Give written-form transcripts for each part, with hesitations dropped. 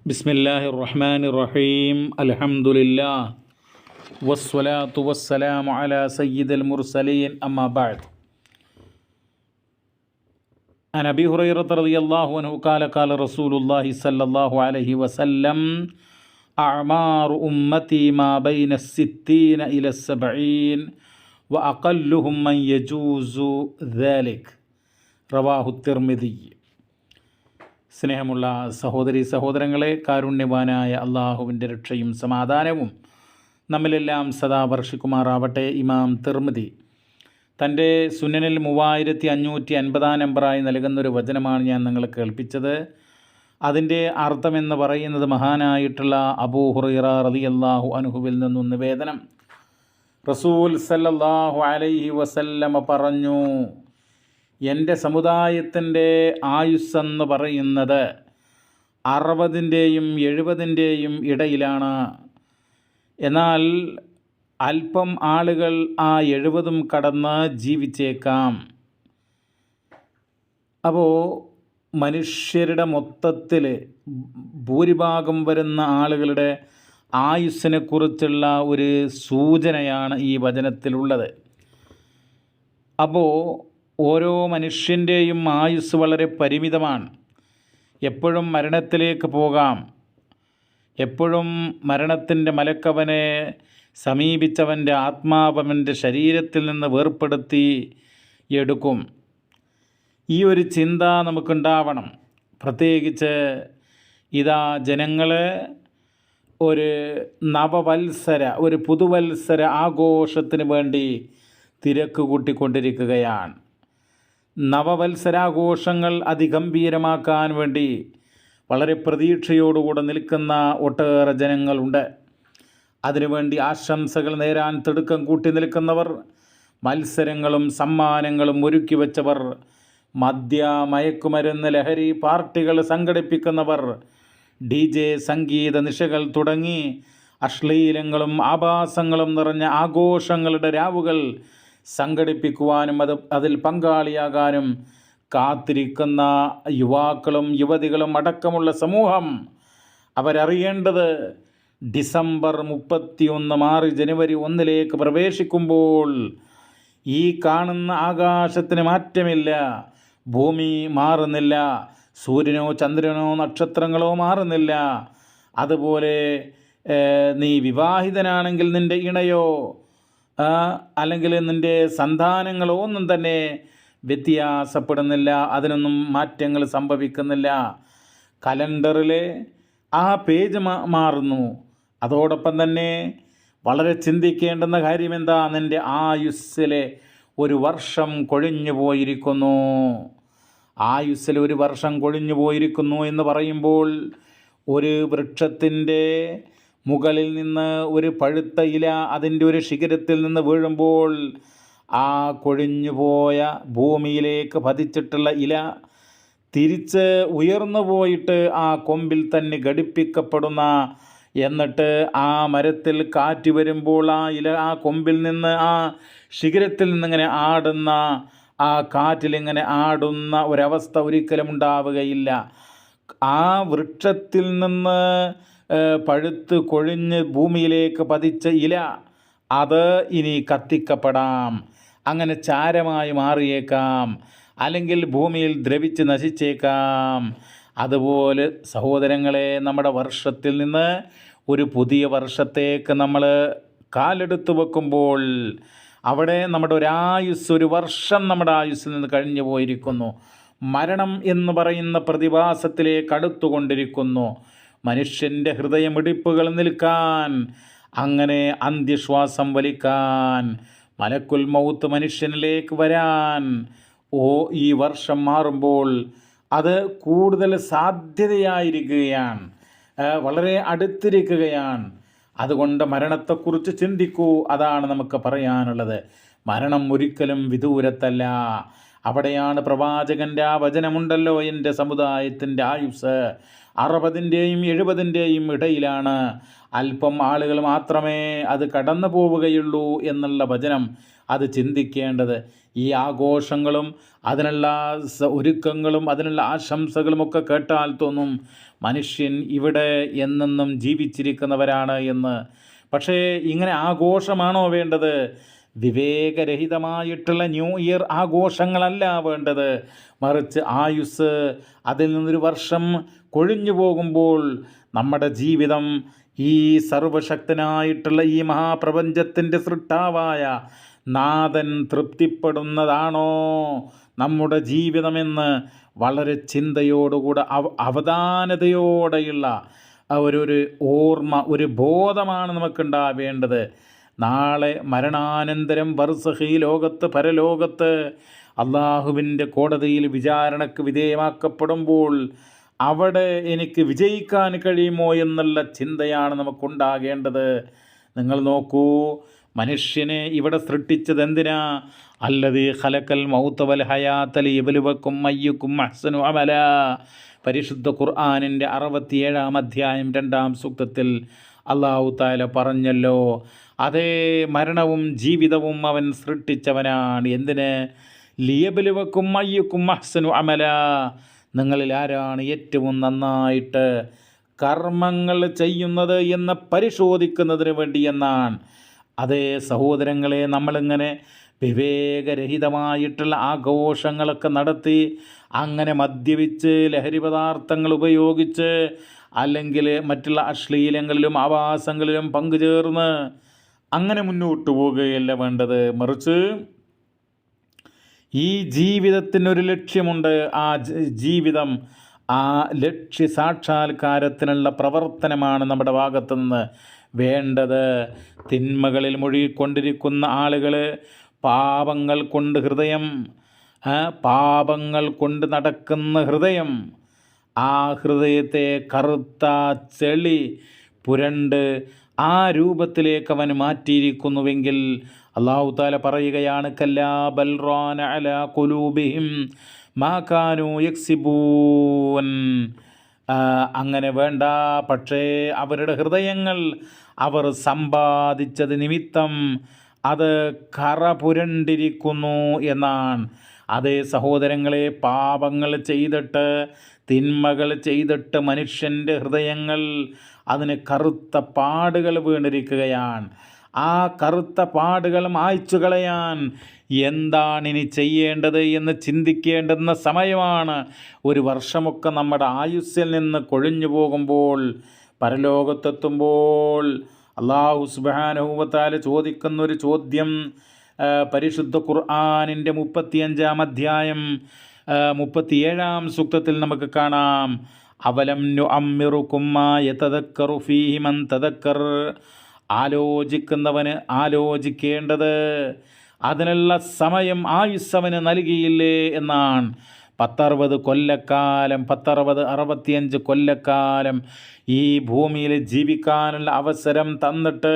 ബിസ്മില്ലാഹിർ റഹ്മാനിർ റഹീം. അൽഹംദുലില്ലാഹ് വസ്സലാത്തു വസ്സലാമു അലാ സയ്യിദിൽ മുർസലീൻ. അമ്മാ ബഅദ്. അൻ അബീ ഹുറൈറത റളിയല്ലാഹു അൻഹു ഖാല ഖാല റസൂലുള്ളാഹി സ്വല്ലല്ലാഹു അലൈഹി വസല്ലം അഅ്മാറു ഉമ്മത്തി മാ ബൈന സിത്തീന ഇല സബഈൻ വ അഖല്ലുഹും മൻ യജൂസു ദാലിക്. റവാഹു തിർമിദി. സ്നേഹമുള്ള സഹോദരി സഹോദരങ്ങളെ, കാരുണ്യവാനായ അള്ളാഹുവിൻ്റെ രക്ഷയും സമാധാനവും നമ്മിലെല്ലാം സദാ വർഷിക്കുമാറാവട്ടെ. ഇമാം തിർമിദി തൻ്റെ സുനനിൽ 3550 നമ്പറായി നൽകുന്നൊരു വചനമാണ് ഞാൻ നിങ്ങളെ കേൾപ്പിച്ചത്. അതിൻ്റെ അർത്ഥമെന്ന് പറയുന്നത് മഹാനായിട്ടുള്ള അബൂ ഹുറൈറ റളിയല്ലാഹു അൻഹുവിൽ നിന്നും നിവേദനം. റസൂൽ സല്ലല്ലാഹു അലൈഹി വസല്ലമ പറഞ്ഞു, എൻ്റെ സമുദായത്തിൻ്റെ ആയുസ്സെന്ന് പറയുന്നത് 60-ൻ്റെയും 70-ൻ്റെയും ഇടയിലാണ്. എന്നാൽ അല്പം ആളുകൾ ആ 70 കടന്ന് ജീവിച്ചേക്കാം. അപ്പോൾ മനുഷ്യരുടെ മൊത്തത്തിൽ ഭൂരിഭാഗം വരുന്ന ആളുകളുടെ ആയുസ്സിനെക്കുറിച്ചുള്ള ഒരു സൂചനയാണ് ഈ വചനത്തിലുള്ളത്. അപ്പോൾ ഓരോ മനുഷ്യൻ്റെയും ആയുസ് വളരെ പരിമിതമാണ്. എപ്പോഴും മരണത്തിലേക്ക് പോകാം. എപ്പോഴും മരണത്തിൻ്റെ മലക്കവനെ സമീപിച്ചവൻ്റെ ആത്മാവൻ്റെ ശരീരത്തിൽ നിന്ന് വേർപ്പെടുത്തി എടുക്കും. ഈ ഒരു ചിന്ത നമുക്കുണ്ടാവണം. പ്രത്യേകിച്ച് ഇതാ ജനങ്ങൾ ഒരു പുതുവത്സര ആഘോഷത്തിന് വേണ്ടി തിരക്ക് കൂട്ടിക്കൊണ്ടിരിക്കുകയാണ്. നവവത്സരാഘോഷങ്ങൾ അതിഗംഭീരമാക്കാൻ വേണ്ടി വളരെ പ്രതീക്ഷയോടുകൂടെ നിൽക്കുന്ന ഒട്ടേറെ ജനങ്ങളുണ്ട്. അതിനുവേണ്ടി ആശംസകൾ നേരാൻ തിടുക്കം കൂട്ടി നിൽക്കുന്നവർ, മത്സരങ്ങളും സമ്മാനങ്ങളും ഒരുക്കി വെച്ചവർ, മയക്കുമരുന്ന് ലഹരി പാർട്ടികൾ സംഘടിപ്പിക്കുന്നവർ, DJ സംഗീത നിശകൾ തുടങ്ങി അശ്ലീലങ്ങളും ആഭാസങ്ങളും നിറഞ്ഞ ആഘോഷങ്ങളുടെ രാവുകൾ സംഘടിപ്പിക്കുവാനും അതിൽ പങ്കാളിയാകാനും കാത്തിരിക്കുന്ന യുവാക്കളും യുവതികളും അടക്കമുള്ള സമൂഹം അവരറിയേണ്ടത് ഡിസംബർ 31 മാറി ജനുവരി 1 പ്രവേശിക്കുമ്പോൾ ഈ കാണുന്ന ആകാശത്തിന് മാറ്റമില്ല, ഭൂമി മാറുന്നില്ല, സൂര്യനോ ചന്ദ്രനോ നക്ഷത്രങ്ങളോ മാറുന്നില്ല. അതുപോലെ നീ വിവാഹിതനാണെങ്കിൽ നിൻ്റെ ഇണയോ അല്ലെങ്കിൽ നിൻ്റെ സന്താനങ്ങളോ ഒന്നും തന്നെ വ്യത്യാസപ്പെടുന്നില്ല, അതിനൊന്നും മാറ്റങ്ങൾ സംഭവിക്കുന്നില്ല. കലണ്ടറിലെ ആ പേജ് മാറുന്നു. അതോടൊപ്പം തന്നെ വളരെ ചിന്തിക്കേണ്ടുന്ന കാര്യം എന്താ? നിൻ്റെ ആയുസ്സിലെ ഒരു വർഷം കൊഴിഞ്ഞു പോയിരിക്കുന്നു. ആയുസ്സിൽ ഒരു വർഷം കൊഴിഞ്ഞു പോയിരിക്കുന്നു എന്ന് പറയുമ്പോൾ ഒരു വൃക്ഷത്തിൻ്റെ മുകളിൽ നിന്ന് ഒരു പഴുത്ത ഇല അതിൻ്റെ ഒരു ശിഖരത്തിൽ നിന്ന് വീഴുമ്പോൾ ആ കൊഴിഞ്ഞുപോയ ഭൂമിയിലേക്ക് പതിച്ചിട്ടുള്ള ഇല തിരിച്ച് ഉയർന്നു പോയിട്ട് ആ കൊമ്പിൽ തന്നെ ഘടിപ്പിക്കപ്പെടുന്ന, എന്നിട്ട് ആ മരത്തിൽ കാറ്റ് വരുമ്പോൾ ആ ഇല ആ കൊമ്പിൽ നിന്ന് ആ ശിഖരത്തിൽ നിന്നിങ്ങനെ ആടുന്ന, ആ കാറ്റിലിങ്ങനെ ആടുന്ന ഒരവസ്ഥ ഒരിക്കലും ഉണ്ടാവുകയില്ല. ആ വൃക്ഷത്തിൽ നിന്ന് പഴുത്ത് കൊഴിഞ്ഞ് ഭൂമിയിലേക്ക് പതിച്ച ഇല അത് ഇനി കത്തിക്കപ്പെടാം, അങ്ങനെ ചാരമായി മാറിയേക്കാം, അല്ലെങ്കിൽ ഭൂമിയിൽ ദ്രവിച്ച് നശിച്ചേക്കാം. അതുപോലെ സഹോദരങ്ങളെ, നമ്മുടെ വർഷത്തിൽ നിന്ന് ഒരു പുതിയ വർഷത്തേക്ക് നമ്മൾ കാലെടുത്ത് വെക്കുമ്പോൾ അവിടെ നമ്മുടെ ഒരു വർഷം നമ്മുടെ ആയുസ്സിൽ നിന്ന് കഴിഞ്ഞു പോയിരിക്കുന്നു. മരണം എന്ന് പറയുന്ന പ്രതിഭാസത്തിലേക്ക് അടുത്തുകൊണ്ടിരിക്കുന്നു. മനുഷ്യൻ്റെ ഹൃദയമിടിപ്പുകൾ നിൽക്കാൻ, അങ്ങനെ അന്ത്യശ്വാസം വലിക്കാൻ, മലക്കുൽ മൗത്ത് മനുഷ്യനിലേക്ക് വരാൻ ഈ വർഷം മാറുമ്പോൾ അത് കൂടുതൽ സാധ്യതയായിരിക്കുകയാണ്, വളരെ അടുത്തിരിക്കുകയാണ്. അതുകൊണ്ട് മരണത്തെക്കുറിച്ച് ചിന്തിക്കൂ. അതാണ് നമുക്ക് പറയാനുള്ളത്. മരണം ഒരിക്കലും വിദൂരത്തല്ല. അവിടെയാണ് പ്രവാചകൻ്റെ ആ വചനമുണ്ടല്ലോ, എൻ്റെ സമുദായത്തിൻ്റെ ആയുസ് 60-ൻ്റെയും 70-ൻ്റെയും ഇടയിലാണ്, അല്പം ആളുകൾ മാത്രമേ അത് കടന്നു പോവുകയുള്ളൂ എന്നുള്ള വചനം. അത് ചിന്തിക്കേണ്ടത്. ഈ ആഘോഷങ്ങളും അതിനുള്ള ഒരുക്കങ്ങളും അതിനുള്ള ആശംസകളുമൊക്കെ കേട്ടാൽ തോന്നും മനുഷ്യൻ ഇവിടെ എന്നെന്നും ജീവിച്ചിരിക്കുന്നവരാണ് എന്ന്. പക്ഷേ ഇങ്ങനെ ആഘോഷമാണോ വേണ്ടത്? വിവേകരഹിതമായിട്ടുള്ള ന്യൂ ഇയർ ആഘോഷങ്ങളല്ല വേണ്ടത്. മറിച്ച് ആയുസ്, അതിൽ നിന്നൊരു വർഷം കൊഴിഞ്ഞു പോകുമ്പോൾ നമ്മുടെ ജീവിതം ഈ സർവശക്തനായിട്ടുള്ള ഈ മഹാപ്രപഞ്ചത്തിൻ്റെ സൃഷ്ടാവായ നാഥൻ തൃപ്തിപ്പെടുന്നതാണോ നമ്മുടെ ജീവിതമെന്ന് വളരെ ചിന്തയോടുകൂടെ അവധാനതയോടെയുള്ള ഒരു ഓർമ്മ, ഒരു ബോധമാണ് നമുക്കുണ്ടാവേണ്ടത്. നാളെ മരണാനന്തരം ബർസഖി ലോകത്ത്, പരലോകത്ത് അള്ളാഹുവിൻ്റെ കോടതിയിൽ വിചാരണയ്ക്ക് വിധേയമാക്കപ്പെടുമ്പോൾ അവിടെ എനിക്ക് വിജയിക്കാൻ കഴിയുമോ എന്നുള്ള ചിന്തയാണ് നമുക്കുണ്ടാകേണ്ടത്. നിങ്ങൾ നോക്കൂ, മനുഷ്യനെ ഇവിടെ സൃഷ്ടിച്ചത് എന്തിനാ? അല്ലദീ ഖലഖൽ മൗത വൽ ഹയാത ലിയബ്ലുവക്കും അയ്യുക്കും അഹ്സനു അമല. പരിശുദ്ധ ഖുർആനിൻ്റെ 67-ാം അധ്യായം 2-ാം സൂക്തത്തിൽ അല്ലാഹു തആല പറഞ്ഞല്ലോ, അതേ മരണവും ജീവിതവും അവൻ സൃഷ്ടിച്ചവനാണ്. എന്തിന്? ലിയബ്ലുവക്കും അയ്യുക്കും അഹ്സനു അമല, നിങ്ങളിൽ ആരാണ് ഏറ്റവും നന്നായിട്ട് കർമ്മങ്ങൾ ചെയ്യുന്നത് എന്ന് പരിശോധിക്കുന്നതിന് വേണ്ടി എന്നാണ്. അതേ സഹോദരങ്ങളെ, നമ്മളിങ്ങനെ വിവേകരഹിതമായിട്ടുള്ള ആഘോഷങ്ങളൊക്കെ നടത്തി, അങ്ങനെ മദ്യപിച്ച് ലഹരി പദാർത്ഥങ്ങൾ ഉപയോഗിച്ച് അല്ലെങ്കിൽ മറ്റുള്ള അശ്ലീലങ്ങളിലും ആവാസങ്ങളിലും പങ്കുചേർന്ന് അങ്ങനെ മുന്നോട്ട് പോവുകയല്ല വേണ്ടത്. മറിച്ച് ഈ ജീവിതത്തിനൊരു ലക്ഷ്യമുണ്ട്. ആ ജീവിതം, ആ ലക്ഷ്യ സാക്ഷാത്കാരത്തിനുള്ള പ്രവർത്തനമാണ് നമ്മുടെ ഭാഗത്തു നിന്ന് വേണ്ടത്. തിന്മകളിൽ മുഴുകിക്കൊണ്ടിരിക്കുന്ന ആളുകൾ പാപങ്ങൾ കൊണ്ട് ഹൃദയം, പാപങ്ങൾ കൊണ്ട് നടക്കുന്ന ഹൃദയം, ആ ഹൃദയത്തെ കറുത്ത ചെളി പുരണ്ട് ആ രൂപത്തിലേക്ക് അവൻ മാറ്റിയിരിക്കുന്നുവെങ്കിൽ അല്ലാഹു തആല പറയുകയാണ്, കല്ലാ ബൽ റാന അലാ ഖുലൂബിഹിം മാ കാനൂ യക്സിബൂൻ. അങ്ങനെ വേണ്ട, പക്ഷേ അവരുടെ ഹൃദയങ്ങൾ അവർ സമ്പാദിച്ചത് നിമിത്തം അത് കറ പുരണ്ടിരിക്കുന്നു എന്നാണ്. അതേ സഹോദരങ്ങളെ, പാപങ്ങൾ ചെയ്തിട്ട്, തിന്മകൾ ചെയ്തിട്ട് മനുഷ്യൻ്റെ ഹൃദയങ്ങൾ അതിന് കറുത്ത പാടുകൾ വീണിരിക്കുകയാണ്. ആ കറുത്ത പാടുകൾ മായ്ച്ചു കളയാൻ എന്താണിനി ചെയ്യേണ്ടത് എന്ന് ചിന്തിക്കേണ്ടുന്ന സമയമാണ്. ഒരു വർഷമൊക്കെ നമ്മുടെ ആയുസ്സിൽ നിന്ന് കൊഴിഞ്ഞു പോകുമ്പോൾ, പരലോകത്തെത്തുമ്പോൾ അല്ലാഹു സുബ്ഹാനഹു വ തആല ചോദിക്കുന്നൊരു ചോദ്യം പരിശുദ്ധ ഖുർആനിൻ്റെ 35-ാം അധ്യായം 37-ാം സൂക്തത്തിൽ നമുക്ക് കാണാം. അവലം നുഅമ്മിറുകും മാ യതദക്കറു ഫീഹി മൻ തദക്കർ. ആലോചിക്കുന്നവന് ആലോചിക്കേണ്ടത് അതിനുള്ള സമയം ആയുസ്സവന് നൽകിയില്ലേ എന്നാണ്. 10-60 കൊല്ലക്കാലം, 65 കൊല്ലക്കാലം ഈ ഭൂമിയിൽ ജീവിക്കാനുള്ള അവസരം തന്നിട്ട്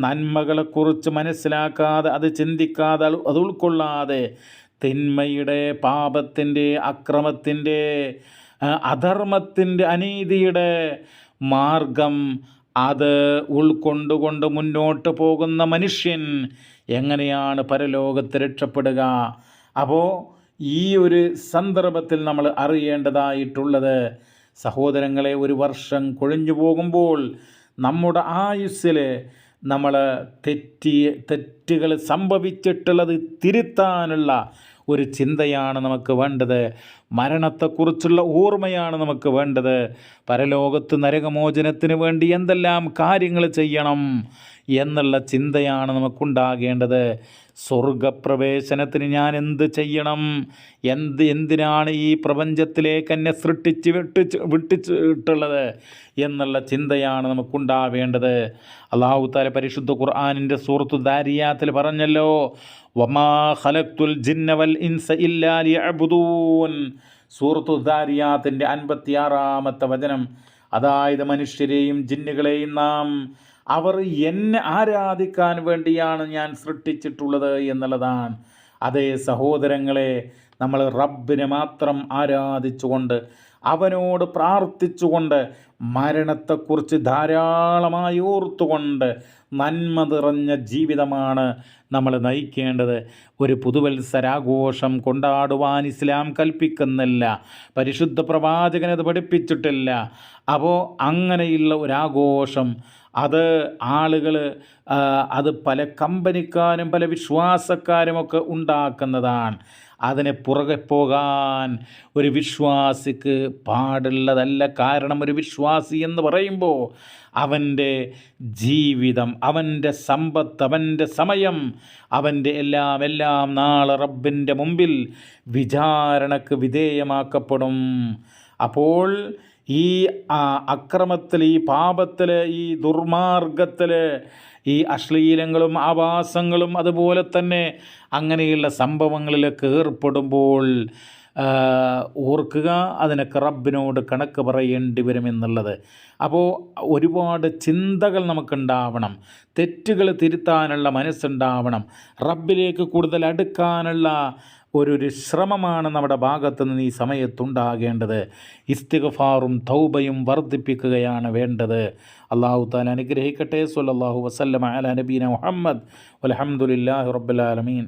നന്മകളെക്കുറിച്ച് മനസ്സിലാക്കാതെ, അത് ചിന്തിക്കാതെ, അത് ഉൾക്കൊള്ളാതെ, തിന്മയുടെ, പാപത്തിൻ്റെ, അക്രമത്തിൻ്റെ, അധർമ്മത്തിൻ്റെ, അനീതിയുടെ മാർഗം അത് ഉൾക്കൊണ്ടുകൊണ്ട് മുന്നോട്ട് പോകുന്ന മനുഷ്യൻ എങ്ങനെയാണ് പരലോകത്ത് രക്ഷപ്പെടുക? അപ്പോൾ ഈ ഒരു സന്ദർഭത്തിൽ നമ്മൾ അറിയേണ്ടതായിട്ടുള്ളത്, സഹോദരങ്ങളെ, ഒരു വർഷം പോകുമ്പോൾ നമ്മുടെ ആയുസ്സിൽ നമ്മൾ തെറ്റുകൾ സംഭവിച്ചിട്ടുള്ളത് തിരുത്താനുള്ള ഒരു ചിന്തയാണ് നമുക്ക് വേണ്ടത്. മരണത്തെക്കുറിച്ചുള്ള ഓർമ്മയാണ് നമുക്ക് വേണ്ടത്. പരലോകത്ത് നരകമോചനത്തിന് വേണ്ടി എന്തെല്ലാം കാര്യങ്ങൾ ചെയ്യണം എന്നുള്ള ചിന്തയാണ് നമുക്കുണ്ടാകേണ്ടത്. സ്വർഗപ്രവേശനത്തിന് ഞാൻ എന്ത് ചെയ്യണം, എന്തിനാണ് ഈ പ്രപഞ്ചത്തിലേക്ക് എന്നെ സൃഷ്ടിച്ച് വിട്ടിട്ടുള്ളത് എന്നുള്ള ചിന്തയാണ് നമുക്കുണ്ടാവേണ്ടത്. അല്ലാഹു തആല പരിശുദ്ധ ഖുർആനിൻ്റെ സൂറത്തു ദാരിയാത്തിൽ പറഞ്ഞല്ലോ, വമാ ഖലഖ്തുൽ ജിന്ന വൽ ഇൻസ ഇല്ലാ ലിയഅ്ബുദൂൻ. സൂറത്തു ദാരിയാത്തിൻ്റെ 56-ാമത്തെ വചനം. അതായത് മനുഷ്യരെയും ജിന്നുകളെയും നാം അവർ എന്നെ ആരാധിക്കാൻ വേണ്ടിയാണ് ഞാൻ സൃഷ്ടിച്ചിട്ടുള്ളത് എന്നുള്ളതാണ്. അതേ സഹോദരങ്ങളെ, നമ്മൾ റബ്ബിനെ മാത്രം ആരാധിച്ചുകൊണ്ട് അവനോട് പ്രാർത്ഥിച്ചുകൊണ്ട് മരണത്തെക്കുറിച്ച് ധാരാളമായി ഓർത്തുകൊണ്ട് നന്മ നിറഞ്ഞ ജീവിതമാണ് നമ്മൾ നയിക്കേണ്ടത്. ഒരു പുതുവത്സരാഘോഷം കൊണ്ടാടുവാൻ ഇസ്ലാം കൽപ്പിക്കുന്നില്ല, പരിശുദ്ധ പ്രവാചകൻ അത് പഠിപ്പിച്ചിട്ടില്ല. അപ്പോൾ അങ്ങനെയുള്ള ഒരാഘോഷം അത് ആളുകൾ അത് പല കമ്പനിക്കാരും പല വിശ്വാസക്കാരുമൊക്കെ ഉണ്ടാക്കുന്നതാണ്. അതിനെ പുറകെ പോകാൻ ഒരു വിശ്വാസിക്ക് പാടുള്ളതല്ല. കാരണം ഒരു വിശ്വാസി എന്ന് പറയുമ്പോൾ അവൻ്റെ ജീവിതം, അവൻ്റെ സമ്പത്ത്, അവൻ്റെ സമയം, അവൻ്റെ എല്ലാം നാളെ റബ്ബിൻ്റെ മുമ്പിൽ വിചാരണക്ക് വിധേയമാക്കപ്പെടും. അപ്പോൾ ഈ അക്രമത്തിൽ, ഈ പാപത്തിൽ, ഈ ദുർമാർഗത്തിൽ, ഈ അശ്ലീലങ്ങളും ആഭാസങ്ങളും അതുപോലെ തന്നെ അങ്ങനെയുള്ള സംഭവങ്ങളിലൊക്കെ ഏർപ്പെടുമ്പോൾ ഓർക്കുക, അതിനൊക്കെ റബ്ബിനോട് കണക്ക് പറയേണ്ടി വരുമെന്നുള്ളത്. അപ്പോൾ ഒരുപാട് ചിന്തകൾ നമുക്കുണ്ടാവണം, തെറ്റുകൾ തിരുത്താനുള്ള മനസ്സുണ്ടാവണം, റബ്ബിലേക്ക് കൂടുതൽ അടുക്കാനുള്ള ഒരു ശ്രമമാണ് നമ്മുടെ ഭാഗത്തു നിന്ന് ഈ സമയത്തുണ്ടാകേണ്ടത്. ഇസ്തിഗ്ഫാറും തൗബയും വർദ്ധിപ്പിക്കുകയാണ് വേണ്ടത്. അല്ലാഹു തആല അനുഗ്രഹിക്കട്ടെ. സ്വല്ലല്ലാഹു വസല്ലമ അലാ നബീന മുഹമ്മദ് വൽഹംദുലില്ലാഹി റബ്ബിൽ ആലമീൻ.